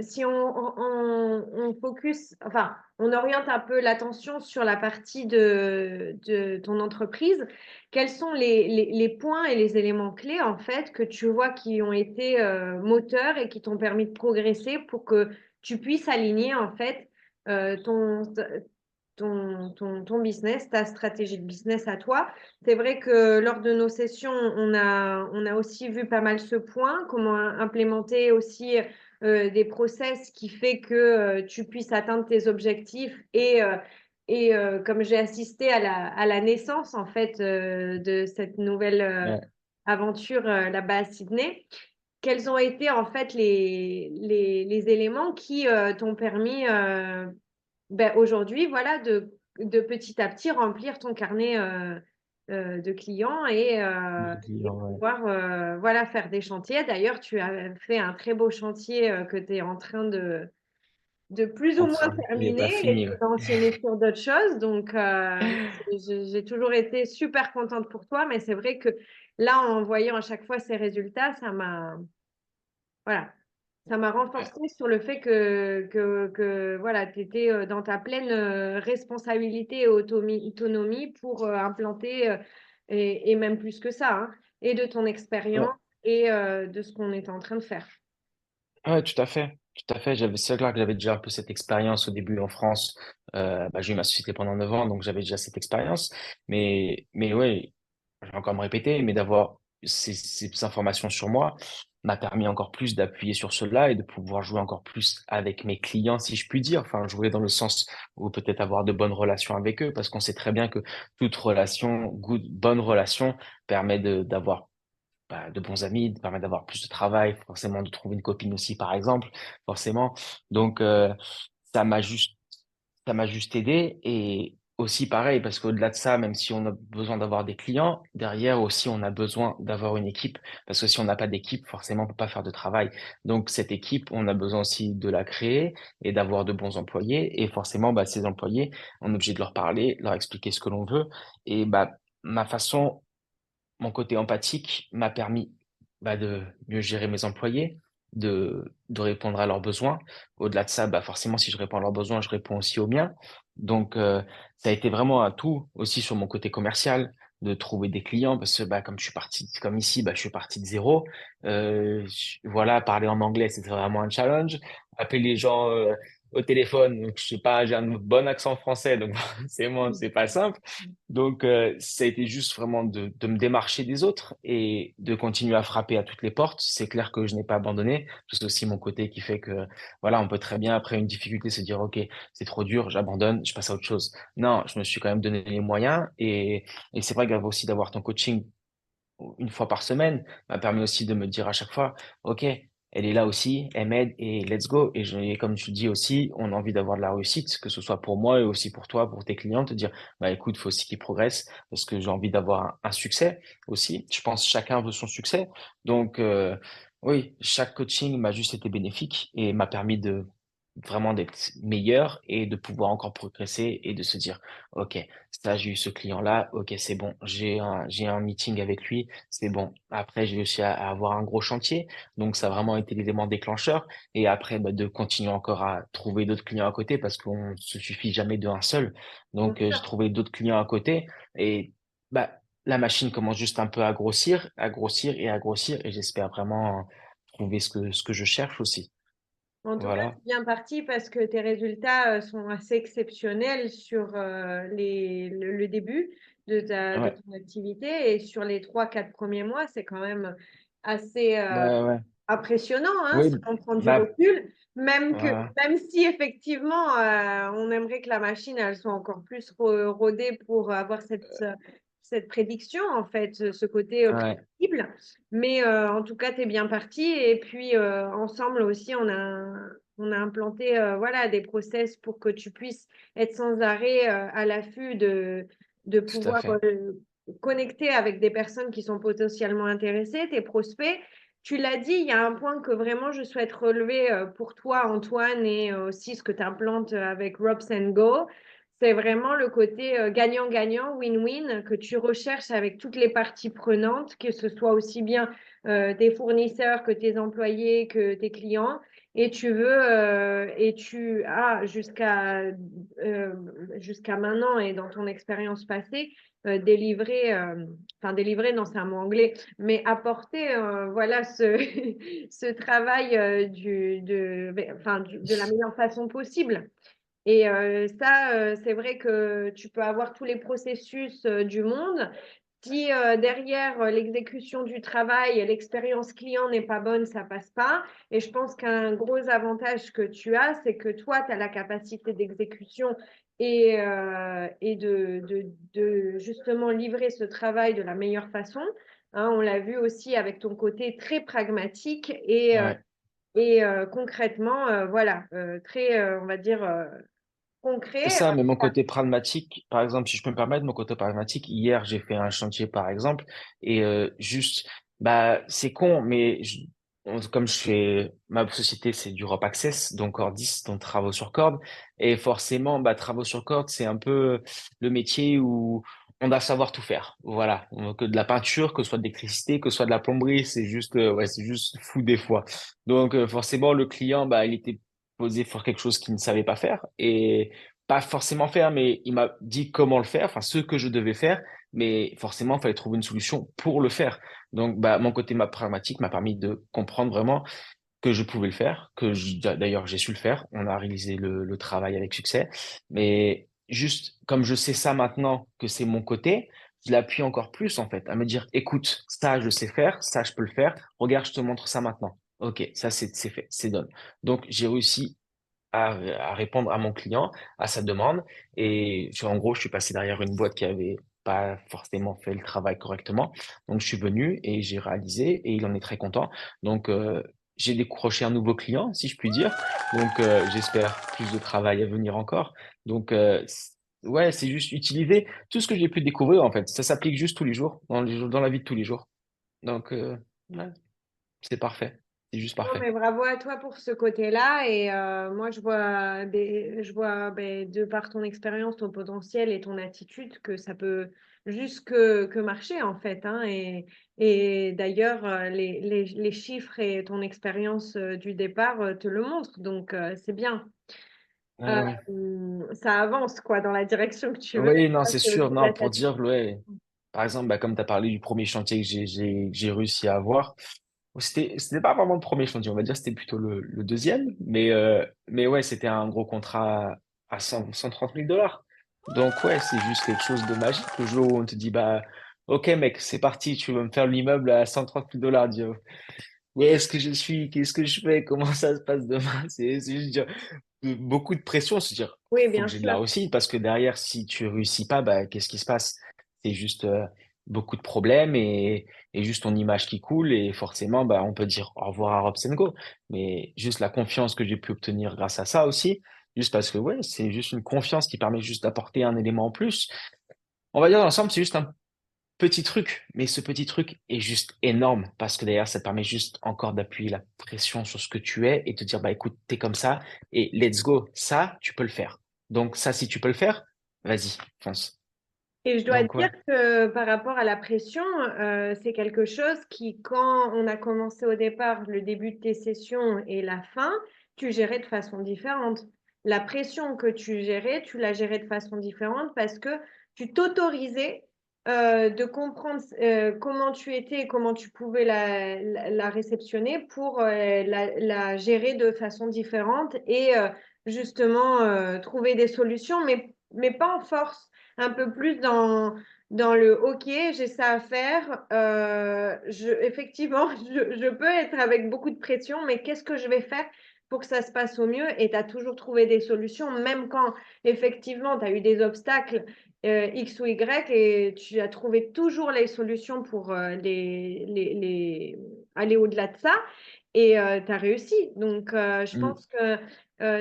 A: si on focus, enfin, on oriente un peu l'attention sur la partie de ton entreprise, quels sont les points et les éléments clés, en fait, que tu vois qui ont été moteurs et qui t'ont permis de progresser pour que tu puisses aligner, en fait, ton, ton business, ta stratégie de business à toi. C'est vrai que lors de nos sessions, on a aussi vu pas mal ce point, comment implémenter aussi des process qui fait que tu puisses atteindre tes objectifs et comme j'ai assisté à la naissance en fait de cette nouvelle
B: Ouais.
A: aventure là-bas à Sydney, quels ont été en fait les éléments qui t'ont permis ben, aujourd'hui, voilà, de petit à petit remplir ton carnet de clients et
B: Ouais.
A: pouvoir voilà, faire des chantiers. D'ailleurs, tu as fait un très beau chantier que tu es en train de plus ou moins
B: Enfin, il n'est
A: terminer
B: pas
A: et
B: fini.
A: tu
B: Ouais.
A: vas enchaîner sur d'autres choses. Donc, j'ai toujours été super contente pour toi, mais c'est vrai que là, en voyant à chaque fois ces résultats, voilà, ça m'a
B: Ouais.
A: renforcé sur le fait que voilà, tu étais dans ta pleine responsabilité et autonomie pour implanter, et même plus que ça, hein, et de ton expérience
B: Ouais.
A: et de ce qu'on est en train de faire.
B: Ouais, tout à fait. Tout à fait. C'est clair que j'avais déjà un peu cette expérience au début en France. Bah, j'ai eu ma société pendant 9 ans, donc j'avais déjà cette expérience. Mais ouais, je vais encore me répéter, mais d'avoir ces informations sur moi m'a permis encore plus d'appuyer sur cela et de pouvoir jouer encore plus avec mes clients, si je puis dire. Enfin, jouer dans le sens où peut-être avoir de bonnes relations avec eux, parce qu'on sait très bien que toute relation, bonne relation, permet d'avoir de bons amis, permet d'avoir plus de travail, forcément de trouver une copine aussi, par exemple, forcément. Donc, ça m'a juste ça m'a juste aidé et aussi pareil, parce qu'au-delà de ça, même si on a besoin d'avoir des clients, derrière aussi, on a besoin d'avoir une équipe. Parce que si on n'a pas d'équipe, forcément, on peut pas faire de travail. Donc, cette équipe, on a besoin aussi de la créer et d'avoir de bons employés. Et forcément, ces employés, on est obligé de leur parler, leur expliquer ce que l'on veut. Et ma façon mon côté empathique m'a permis de mieux gérer mes employés, de répondre à leurs besoins. Au-delà de ça, forcément, si je réponds à leurs besoins, je réponds aussi aux miens. Donc, ça a été vraiment un tout aussi sur mon côté commercial, de trouver des clients, parce que comme je suis parti, comme ici, je suis parti de zéro. Voilà, parler en anglais, c'était vraiment un challenge. Appeler les gens au téléphone, donc je sais pas, j'ai un bon accent français, donc forcément, c'est pas simple. Donc, ça a été juste vraiment de me démarcher des autres et de continuer à frapper à toutes les portes. C'est clair que je n'ai pas abandonné. C'est aussi mon côté qui fait que, voilà, on peut très bien, après une difficulté, se dire, OK, c'est trop dur, j'abandonne, je passe à autre chose. Non, je me suis quand même donné les moyens et c'est vrai grave aussi d'avoir ton coaching une fois par semaine m'a permis aussi de me dire à chaque fois, OK, elle est là aussi, elle m'aide et let's go. Et comme tu dis aussi, on a envie d'avoir de la réussite, que ce soit pour moi et aussi pour toi, pour tes clients, te dire, écoute, faut aussi qu'ils progressent parce que j'ai envie d'avoir un succès aussi. Je pense que chacun veut son succès. Donc, oui, chaque coaching m'a juste été bénéfique et m'a permis de vraiment d'être meilleur et de pouvoir encore progresser et de se dire, OK, ça, j'ai eu ce client-là, OK, c'est bon, j'ai un meeting avec lui, c'est bon. Après, j'ai réussi à avoir un gros chantier, donc ça a vraiment été l'élément déclencheur. Et après, de continuer encore à trouver d'autres clients à côté parce qu'on se suffit jamais d'un seul.
A: Bien
B: Donc, j'ai
A: sûr.
B: trouvé d'autres clients à côté et la machine commence juste un peu à grossir et à grossir et j'espère vraiment trouver ce que je cherche aussi.
A: En tout cas,
B: Voilà.
A: c'est bien parti parce que tes résultats sont assez exceptionnels sur le début de
B: Ouais,
A: ton activité et sur les 3, 4 premiers mois, c'est quand même assez
B: ouais.
A: impressionnant, hein,
B: Oui,
A: si on prend du
B: bah,
A: recul, même que,
B: voilà.
A: même si effectivement on aimerait que la machine elle soit encore plus rodée pour avoir cette prédiction, en fait, ce côté
B: Ouais,
A: prédictible. Mais en tout cas, tu es bien parti. Et puis, ensemble aussi, on a implanté voilà, des process pour que tu puisses être sans arrêt à l'affût de
B: tout à
A: pouvoir
B: fait.
A: connecter avec des personnes qui sont potentiellement intéressées, tes prospects. Tu l'as dit, il y a un point que vraiment je souhaite relever pour toi, Antoine, et aussi ce que tu implantes avec Robs Go. C'est vraiment le côté gagnant-gagnant, win-win que tu recherches avec toutes les parties prenantes, que ce soit aussi bien tes fournisseurs que tes employés, que tes clients. Et tu veux, et tu as jusqu'à maintenant et dans ton expérience passée, délivré, enfin délivré, non, c'est un mot anglais, mais apporter voilà, ce travail de la meilleure façon possible. Et ça, c'est vrai que tu peux avoir tous les processus du monde. Si derrière l'exécution du travail et l'expérience client n'est pas bonne, ça passe pas. Et je pense qu'un gros avantage que tu as, c'est que toi, tu as la capacité d'exécution et de justement livrer ce travail de la meilleure façon. Hein, on l'a vu aussi avec ton côté très pragmatique
B: Ouais.
A: et concrètement, voilà, très, on va dire,
B: C'est
A: concret.
B: ça, mais mon côté pragmatique, par exemple, si je peux me permettre, mon côté pragmatique, hier, j'ai fait un chantier, par exemple, et juste, c'est con, mais comme je fais, ma société, c'est du Rope Access, donc Cordis, donc travaux sur corde, et forcément, travaux sur corde, c'est un peu le métier où on doit savoir tout faire. Voilà. Que de la peinture, que ce soit de l'électricité, que ce soit de la plomberie, c'est juste, ouais, c'est juste fou des fois. Donc, forcément, le client, il était posé pour quelque chose qu'il ne savait pas faire, et pas forcément faire, mais il m'a dit comment le faire, enfin ce que je devais faire, mais forcément, il fallait trouver une solution pour le faire. Donc, mon côté pragmatique m'a permis de comprendre vraiment que je pouvais le faire, d'ailleurs j'ai su le faire. On a réalisé le travail avec succès, mais juste comme je sais ça maintenant que c'est mon côté, je l'appuie encore plus en fait, à me dire, écoute, ça je sais faire, ça je peux le faire, regarde, je te montre ça maintenant. Ok, ça c'est fait, c'est done. Donc j'ai réussi à répondre à mon client, à sa demande, et en gros, je suis passé derrière une boîte qui avait pas forcément fait le travail correctement. Donc je suis venu et j'ai réalisé, et il en est très content. Donc j'ai décroché un nouveau client, si je puis dire. Donc j'espère plus de travail à venir encore. Donc ouais, c'est juste utiliser tout ce que j'ai pu découvrir en fait. Ça s'applique juste tous les jours, dans la vie de tous les jours. Donc ouais, c'est parfait. C'est juste
A: Non, mais
B: parfait.
A: bravo à toi pour ce côté-là. Et moi, je vois ben, de par ton expérience, ton potentiel et ton attitude que ça peut juste que marcher en fait. Hein. Et d'ailleurs, les chiffres et ton expérience du départ te le montrent. Donc, c'est bien.
B: Ouais, ouais.
A: Ça avance quoi dans la direction que tu veux.
B: Oui, non,
A: Ça,
B: c'est
A: c'est
B: sûr.
A: au-delà
B: Non,
A: de ta
B: pour
A: tête.
B: dire, ouais, par exemple, bah, comme tu as parlé du premier chantier que j'ai réussi à avoir, c'était pas vraiment le premier chantier, on va dire, c'était plutôt le deuxième, mais ouais, c'était un gros contrat à 130 000 dollars. Donc, ouais, c'est juste quelque chose de magique. Le jour où on te dit, bah, ok, mec, c'est parti, tu veux me faire l'immeuble à 130 000 dollars, Dieu. Où est-ce que je suis? Qu'est-ce que je fais? Comment ça se passe demain? C'est juste dire, beaucoup de pression, se dire,
A: Oui,
B: faut
A: bien
B: que j'ai de la
A: sûr.
B: réussite, parce que derrière, si tu réussis pas, bah, qu'est-ce qui se passe? C'est juste beaucoup de problèmes et juste ton image qui coule, et forcément, bah, on peut dire au revoir à Rob Go. Mais juste la confiance que j'ai pu obtenir grâce à ça aussi, juste parce que, ouais, c'est juste une confiance qui permet juste d'apporter un élément en plus. On va dire dans l'ensemble, c'est juste un petit truc, mais ce petit truc est juste énorme parce que d'ailleurs, ça te permet juste encore d'appuyer la pression sur ce que tu es et te dire, bah écoute, t'es comme ça et let's go. Ça, tu peux le faire. Donc ça, si tu peux le faire, vas-y, fonce.
A: Et je dois te
B: Donc
A: dire
B: ouais,
A: que par rapport à la pression, c'est quelque chose qui, quand on a commencé au départ, le début de tes sessions et la fin, tu gérais de façon différente. La pression que tu gérais, tu la gérais de façon différente parce que tu t'autorisais de comprendre comment tu étais et comment tu pouvais la réceptionner pour la gérer de façon différente et justement trouver des solutions, mais pas en force un peu plus dans le OK, j'ai ça à faire. Effectivement, je peux être avec beaucoup de pression, mais qu'est-ce que je vais faire pour que ça se passe au mieux? Et tu as toujours trouvé des solutions, même quand effectivement tu as eu des obstacles X ou Y, et tu as trouvé toujours les solutions pour aller au-delà de ça. Et tu as réussi. Donc, je
B: Mm,
A: pense que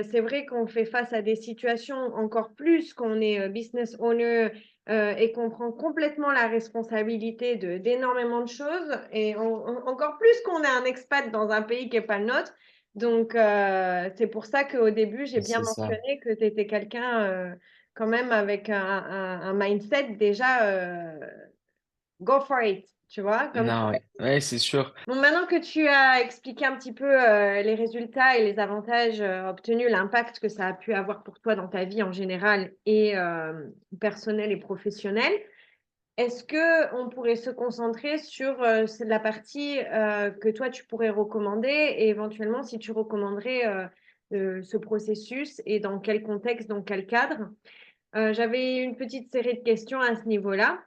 A: c'est vrai qu'on fait face à des situations encore plus qu'on est business owner et qu'on prend complètement la responsabilité d'énormément de choses et encore plus qu'on est un expat dans un pays qui n'est pas le nôtre. Donc, c'est pour ça qu'au début, j'ai bien
B: c'est ça.
A: mentionné que tu étais quelqu'un quand même avec un mindset déjà go for it, tu vois, comme
B: Non, ouais, ouais, c'est sûr.
A: bon, maintenant que tu as expliqué un petit peu les résultats et les avantages obtenus, l'impact que ça a pu avoir pour toi dans ta vie en général et personnelle et professionnelle, est-ce que on pourrait se concentrer sur la partie que toi tu pourrais recommander et éventuellement si tu recommanderais ce processus et dans quel contexte, dans quel cadre? J'avais une petite série de questions à ce niveau-là.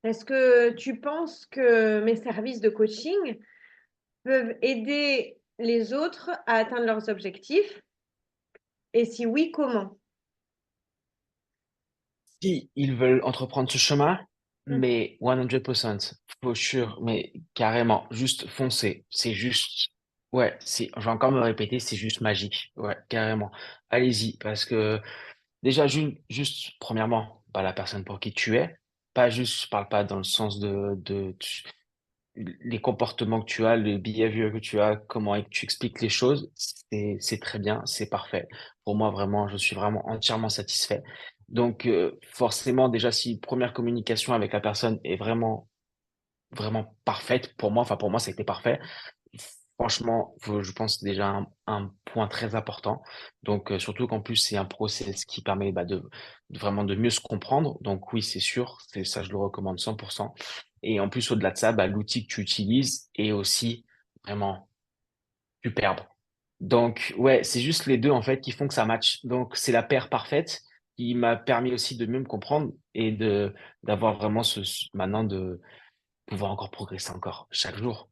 A: Est-ce que tu penses que mes services de coaching peuvent aider les autres à atteindre leurs objectifs? Et si oui, comment?
B: Si ils veulent entreprendre ce chemin,
A: Mhm.
B: mais 100%, for sure, mais carrément, juste foncer. C'est juste, ouais, je vais encore me répéter, c'est juste magique. Ouais, carrément. Allez-y, parce que déjà, juste, premièrement, pas la personne pour qui tu es, pas juste, je parle pas dans le sens les comportements que tu as, les behaviors que tu as, comment tu expliques les choses, c'est très bien, c'est parfait. Pour moi, vraiment, je suis vraiment entièrement satisfait. Donc, forcément, déjà, si première communication avec la personne est vraiment parfaite pour moi, enfin, pour moi, c'était parfait. Franchement, je pense déjà un point très important. Donc, surtout qu'en plus, c'est un process qui permet bah, de vraiment de mieux se comprendre. Donc, oui, c'est sûr, c'est ça, je le recommande 100%. Et en plus, au-delà de ça, bah, l'outil que tu utilises est aussi vraiment superbe. Donc, ouais, c'est juste les deux, en fait, qui font que ça match. Donc, c'est la paire parfaite. qui m'a permis aussi de mieux me comprendre et d'avoir vraiment maintenant de pouvoir encore progresser encore chaque jour.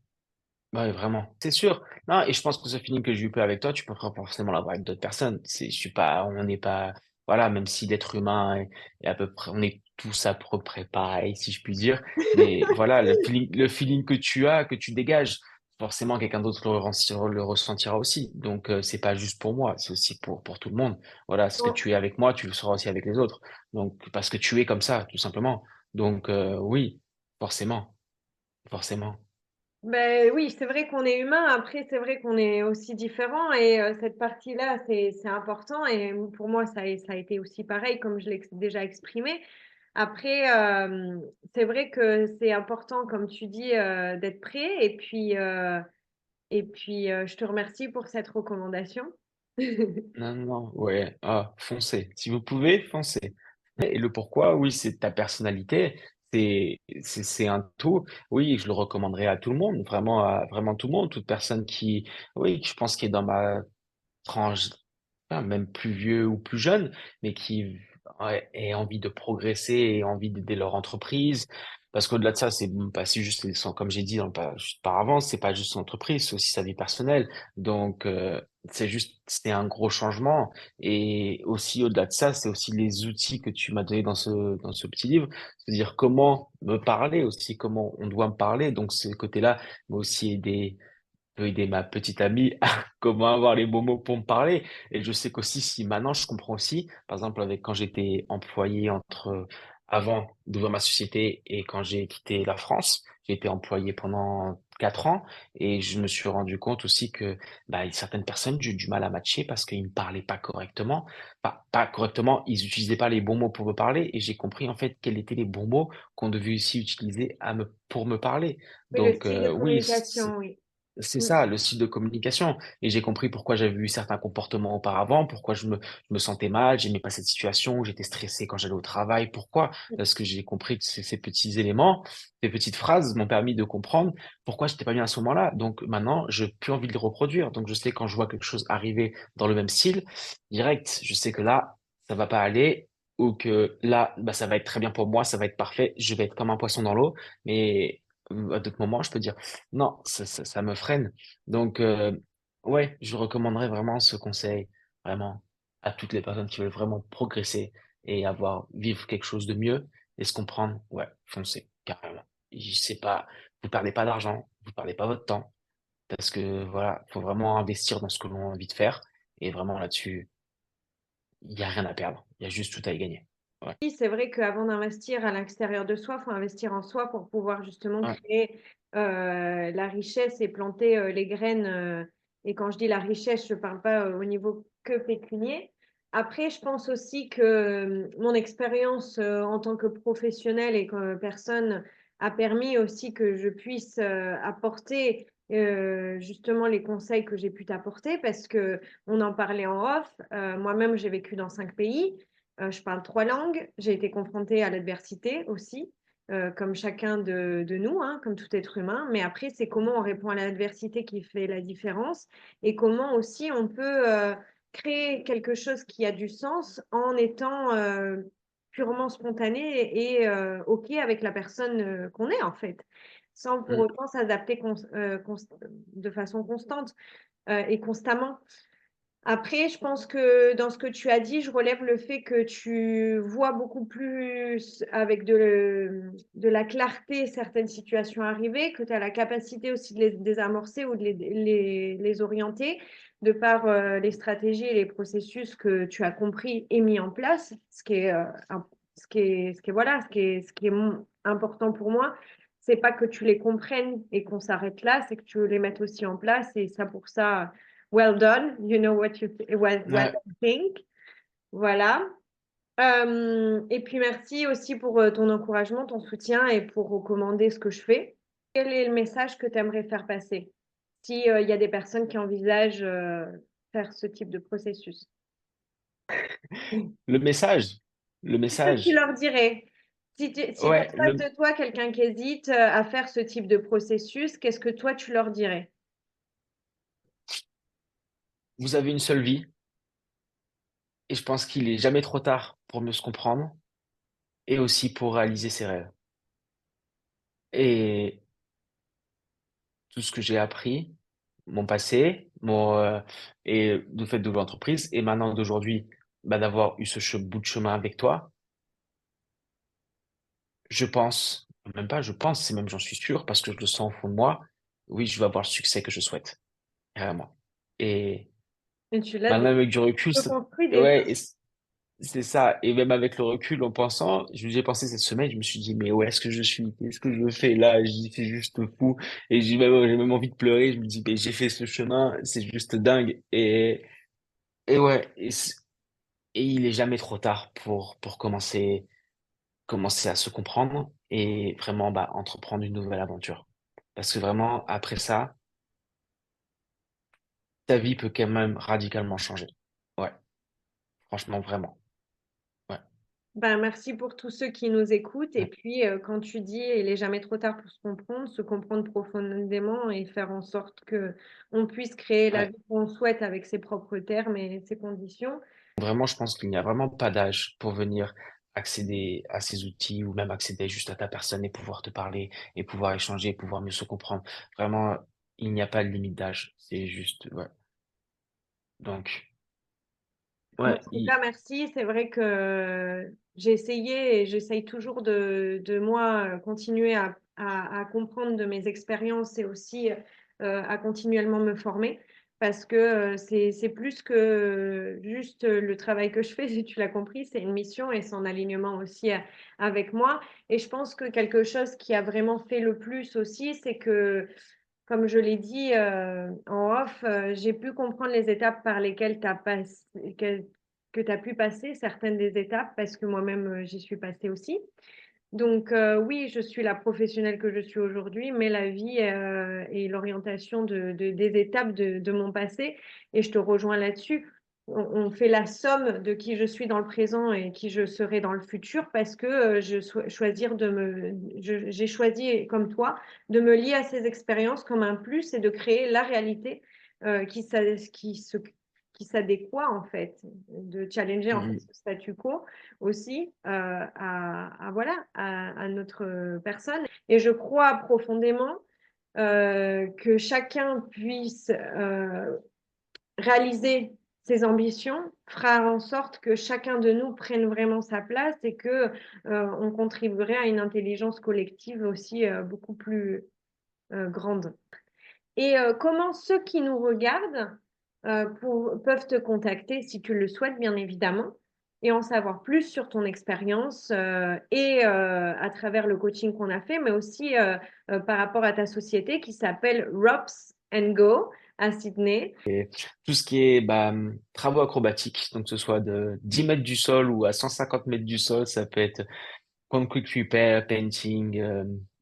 B: Ouais, vraiment. C'est sûr. Non, et je pense que ce feeling que j'ai eu avec toi, tu peux pas forcément l'avoir avec d'autres personnes. Je suis pas, on n'est pas, voilà, même si l'être humain est à peu près, on est tous à peu près pareil, si je puis dire. Mais voilà, le feeling que tu as, que tu dégages, forcément, quelqu'un d'autre le ressentira aussi. Donc, c'est pas juste pour moi, c'est aussi pour tout le monde. Voilà, ce que
A: Bon,
B: tu es avec moi, tu le seras aussi avec les autres. Donc, parce que tu es comme ça, tout simplement. Donc, oui, forcément, forcément.
A: ben oui, c'est vrai qu'on est humain. Après, c'est vrai qu'on est aussi différent. Et cette partie-là, c'est important. Et pour moi, ça a été aussi pareil, comme je l'ai déjà exprimé. Après, c'est vrai que c'est important, comme tu dis, d'être prêt. Et puis, je te remercie pour cette recommandation.
B: Non, non, non, ouais, foncez. Si vous pouvez, foncez. Et le pourquoi, oui, c'est ta personnalité, c'est un tout. Oui, je le recommanderais à tout le monde, vraiment à vraiment tout le monde, toute personne qui, oui, je pense qui est dans ma tranche, même plus vieux ou plus jeune, mais qui ouais, ait envie de progresser et envie d'aider leur entreprise. Parce qu'au-delà de ça, c'est pas si juste, comme j'ai dit juste par avant, c'est pas juste son entreprise, c'est aussi sa vie personnelle. Donc, c'est un gros changement. Et aussi, au-delà de ça, c'est aussi les outils que tu m'as donnés dans ce petit livre. C'est-à-dire comment me parler aussi, comment on doit me parler. Donc, ce côté-là m'a aussi aidé peut aider ma petite amie à comment avoir les bons mots pour me parler. Et je sais qu'aussi, si maintenant je comprends aussi, par exemple, avec quand j'étais employé avant d'ouvrir ma société et quand j'ai quitté la France, j'ai été employé pendant 4 ans et je me suis rendu compte aussi que certaines personnes, j'ai eu du mal à matcher parce qu'ils me parlaient pas correctement. Pas correctement, ils utilisaient pas les bons mots pour me parler et j'ai compris en fait quels étaient les bons mots qu'on devait aussi utiliser pour me parler.
A: Oui, le
B: Donc,
A: style de
B: oui,
A: communication, oui.
B: c'est
A: Mm.
B: ça, le style de communication. Et j'ai compris pourquoi j'avais eu certains comportements auparavant, pourquoi je me sentais mal, j'aimais pas cette situation, j'étais stressé quand j'allais au travail. Pourquoi? Parce que j'ai compris que ces petits éléments, ces petites phrases m'ont permis de comprendre pourquoi j'étais pas bien à ce moment-là. Donc maintenant, je n'ai plus envie de le reproduire. Donc je sais quand je vois quelque chose arriver dans le même style, direct, je sais que là, ça va pas aller ou que là, ça va être très bien pour moi, ça va être parfait, je vais être comme un poisson dans l'eau. Mais à d'autres moments, je peux dire non, ça me freine. Donc, ouais, je recommanderais vraiment ce conseil, vraiment, à toutes les personnes qui veulent vraiment progresser et vivre quelque chose de mieux et se comprendre. Ouais, foncez, carrément. Je sais pas, vous perdez pas d'argent, vous perdez pas votre temps, parce que voilà, faut vraiment investir dans ce que l'on a envie de faire. Et vraiment là-dessus, il y a rien à perdre. Il y a juste tout à y gagner. Ouais,
A: Oui, c'est vrai qu'avant d'investir à l'extérieur de soi, il faut investir en soi pour pouvoir justement
B: ouais,
A: créer la richesse et planter les graines. Et quand je dis la richesse, je ne parle pas au niveau que pécunier. Après, je pense aussi que mon expérience en tant que professionnelle et comme personne a permis aussi que je puisse apporter justement les conseils que j'ai pu t'apporter parce que on en parlait en off. Moi-même, j'ai vécu dans 5 pays. Je parle 3 langues. J'ai été confrontée à l'adversité aussi, comme chacun de nous, hein, comme tout être humain. Mais après, c'est comment on répond à l'adversité qui fait la différence et comment aussi on peut créer quelque chose qui a du sens en étant purement spontané et OK avec la personne qu'on est en fait, sans pour
B: mm,
A: autant s'adapter de façon constante et constamment. Après, je pense que dans ce que tu as dit, je relève le fait que tu vois beaucoup plus avec de la clarté certaines situations arriver, que tu as la capacité aussi de les désamorcer ou de les orienter de par les stratégies et les processus que tu as compris et mis en place, ce qui est important pour moi. C'est pas que tu les comprennes et qu'on s'arrête là, c'est que tu les mettes aussi en place et ça pour ça. Well done, you know what
B: ouais.
A: I think. Voilà. Et puis merci aussi pour ton encouragement, ton soutien et pour recommander ce que je fais. Quel est le message que tu aimerais faire passer si il y a des personnes qui envisagent faire ce type de processus?
B: Le message, le
A: Qu'est-ce que tu
B: message.
A: leur dirais? Si tu as
B: Ouais,
A: en face de toi quelqu'un qui hésite à faire ce type de processus, qu'est-ce que toi tu leur dirais?
B: vous avez une seule vie. Et je pense qu'il est jamais trop tard pour mieux se comprendre et aussi pour réaliser ses rêves. Et tout ce que j'ai appris, mon passé, et le fait de l'entreprise, et maintenant d'aujourd'hui, bah, d'avoir eu bout de chemin avec toi, je pense, même pas, je pense, c'est même j'en suis sûr, parce que je le sens au fond de moi, oui, je vais avoir le succès que je souhaite, vraiment. Et
A: Et tu l'as
B: maintenant, avec du recul,
A: construit déjà.
B: ouais, c'est ça. Et même avec le recul, en pensant, j'ai pensé cette semaine, je me suis dit, mais où est-ce que je suis? Qu'est-ce que je fais là? C'est juste fou. Et j'ai même envie de pleurer. Je me dis, mais j'ai fait ce chemin, c'est juste dingue. Et ouais, et il est jamais trop tard pour commencer à se comprendre et vraiment, bah, entreprendre une nouvelle aventure. Parce que vraiment, après ça, ta vie peut quand même radicalement changer. Ouais, franchement, vraiment. Ouais.
A: Ben, merci pour tous ceux qui nous écoutent. Et
B: Mm.
A: puis, quand tu dis il est jamais trop tard pour se comprendre profondément et faire en sorte que on puisse créer la
B: Ouais.
A: vie qu'on souhaite avec ses propres termes et ses conditions.
B: Vraiment, je pense qu'il n'y a vraiment pas d'âge pour venir accéder à ces outils ou même accéder juste à ta personne et pouvoir te parler et pouvoir échanger, pouvoir mieux se comprendre. Vraiment, il n'y a pas de limite d'âge. C'est juste, ouais. Donc,
A: En
B: ouais,
A: tout cas, merci. C'est vrai que j'ai essayé et j'essaye toujours de moi continuer à comprendre de mes expériences et aussi à continuellement me former parce que c'est plus que juste le travail que je fais, si tu l'as compris, c'est une mission et c'est en alignement aussi avec moi. Et je pense que quelque chose qui a vraiment fait le plus aussi, c'est que comme je l'ai dit en off, j'ai pu comprendre les étapes par lesquelles que tu as pu passer, certaines des étapes, parce que moi-même, j'y suis passée aussi. Donc, oui, je suis la professionnelle que je suis aujourd'hui, mais la vie et l'orientation des étapes de mon passé, et je te rejoins là-dessus. On fait la somme de qui je suis dans le présent et qui je serai dans le futur parce que j'ai choisi, comme toi, de me lier à ces expériences comme un plus et de créer la réalité qui s'adéquat en fait, de challenger en fait
B: mm,
A: ce statu quo aussi voilà, à notre personne. Et je crois profondément que chacun puisse réaliser ses ambitions, fera en sorte que chacun de nous prenne vraiment sa place et que on contribuerait à une intelligence collective aussi beaucoup plus grande. Et comment ceux qui nous regardent peuvent te contacter si tu le souhaites, bien évidemment, et en savoir plus sur ton expérience et à travers le coaching qu'on a fait, mais aussi par rapport à ta société qui s'appelle Rops and Go à Sydney.
B: tout ce qui est bah, travaux acrobatiques, donc que ce soit de 10 mètres du sol ou à 150 mètres du sol, ça peut être concrete repair, painting,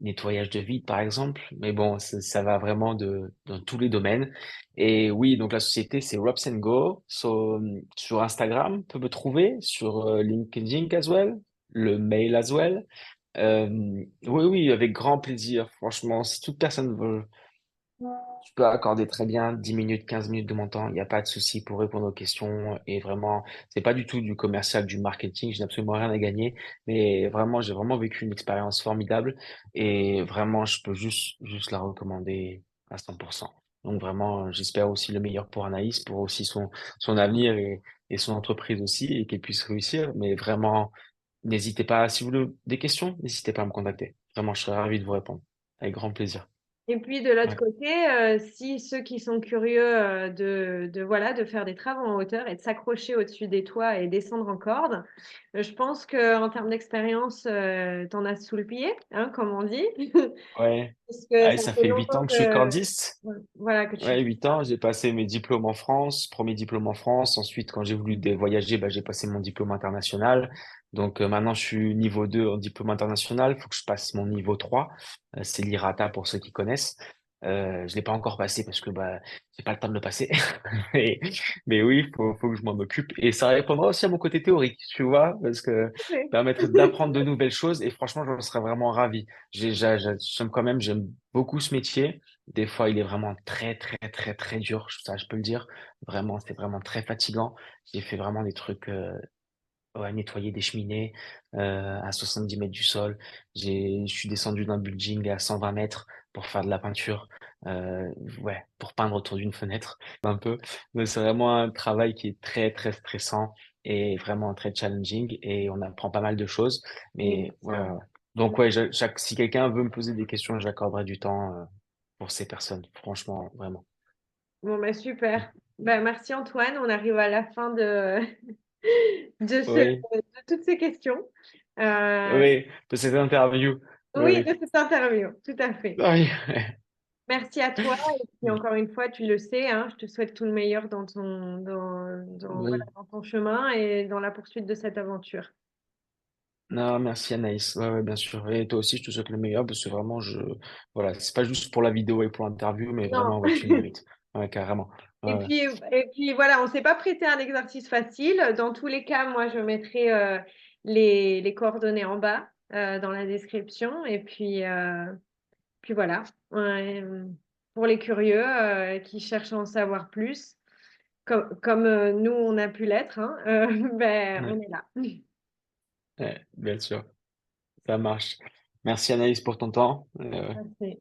B: nettoyage de vide par exemple. Mais bon, ça va vraiment dans tous les domaines. Et oui, donc la société c'est Robs and Go. Sur Instagram, tu peux me trouver, sur LinkedIn as well, le mail as well. Oui, oui, avec grand plaisir. Franchement, si toute personne veut, je peux accorder très bien 10 minutes, 15 minutes de mon temps. Il n'y a pas de souci pour répondre aux questions. Et vraiment, c'est pas du tout du commercial, du marketing. Je n'ai absolument rien à gagner. Mais vraiment, j'ai vraiment vécu une expérience formidable. Et vraiment, je peux juste la recommander à 100%. Donc vraiment, j'espère aussi le meilleur pour Anaïs, pour aussi son avenir et son entreprise aussi, et qu'elle puisse réussir. Mais vraiment, n'hésitez pas, si vous avez des questions, n'hésitez pas à me contacter. Vraiment, je serais ravi de vous répondre. Avec grand plaisir.
A: Et puis de l'autre
B: Ouais.
A: côté, si ceux qui sont curieux voilà, de faire des travaux en hauteur et de s'accrocher au-dessus des toits et descendre en corde, je pense qu'en termes d'expérience, tu en as sous le pied, hein, comme on dit,
B: Ouais.
A: parce que
B: Ouais,
A: ça
B: ça
A: fait
B: fait 8 ans
A: longtemps
B: que je suis
A: que,
B: cordiste.
A: voilà, que tu
B: Ouais,
A: fais
B: huit
A: ça.
B: ans, j'ai passé mes diplômes en France, premier diplôme en France. Ensuite, quand j'ai voulu voyager, bah, j'ai passé mon diplôme international. Donc maintenant, je suis niveau 2 en diplôme international. Il faut que je passe mon niveau 3. C'est l'IRATA pour ceux qui connaissent. Je l'ai pas encore passé parce que bah, j'ai pas le temps de le passer. Mais, mais oui, faut que je m'en occupe. Et ça répondra aussi à mon côté théorique, tu vois, parce que
A: Oui.
B: permettre d'apprendre de nouvelles choses. Et franchement, j'en serais vraiment ravi. J'aime quand même, j'aime beaucoup ce métier. Des fois, il est vraiment très, très, très, très dur. Ça, je peux le dire. Vraiment, c'est vraiment très fatigant. J'ai fait vraiment des trucs, ouais, nettoyer des cheminées à 70 mètres du sol. Je suis descendu d'un building à 120 mètres pour faire de la peinture. Euh, ouais, pour peindre autour d'une fenêtre, un peu. Mais c'est vraiment un travail qui est très, très stressant et vraiment très challenging et on apprend pas mal de choses.
A: Oui, bien
B: Mais ouais, ouais,
A: sûr.
B: ouais. Donc ouais, si quelqu'un veut me poser des questions, j'accorderai du temps pour ces personnes. Franchement, vraiment.
A: Bon, bah, super. Bah, merci Antoine, on arrive à la fin de,
B: Oui,
A: de toutes ces questions. Euh,
B: oui, de cette interview. Oui,
A: oui,
B: oui.
A: de cette interview, tout à fait.
B: Oui.
A: Merci à toi. Et puis encore une fois, tu le sais, hein, je te souhaite tout le meilleur voilà,
B: Oui.
A: dans ton chemin et dans la poursuite de cette aventure.
B: Non, merci Anaïs. Ouais, ouais, bien sûr. Et toi aussi, je te souhaite le meilleur parce que vraiment, voilà, c'est pas juste pour la vidéo et pour l'interview, mais
A: Non.
B: vraiment, ouais, tu mérites. Ouais, carrément. Ouais,
A: Et
B: ouais.
A: puis, et puis voilà, on ne s'est pas prêté à un exercice facile. Dans tous les cas, moi, je mettrai les coordonnées en bas dans la description. Et puis voilà. Ouais, pour les curieux qui cherchent à en savoir plus, comme nous, on a pu l'être, hein, ben, on
B: Ouais,
A: est là.
B: ouais, bien sûr. Ça marche. Merci Anaïs pour ton temps.
A: Merci.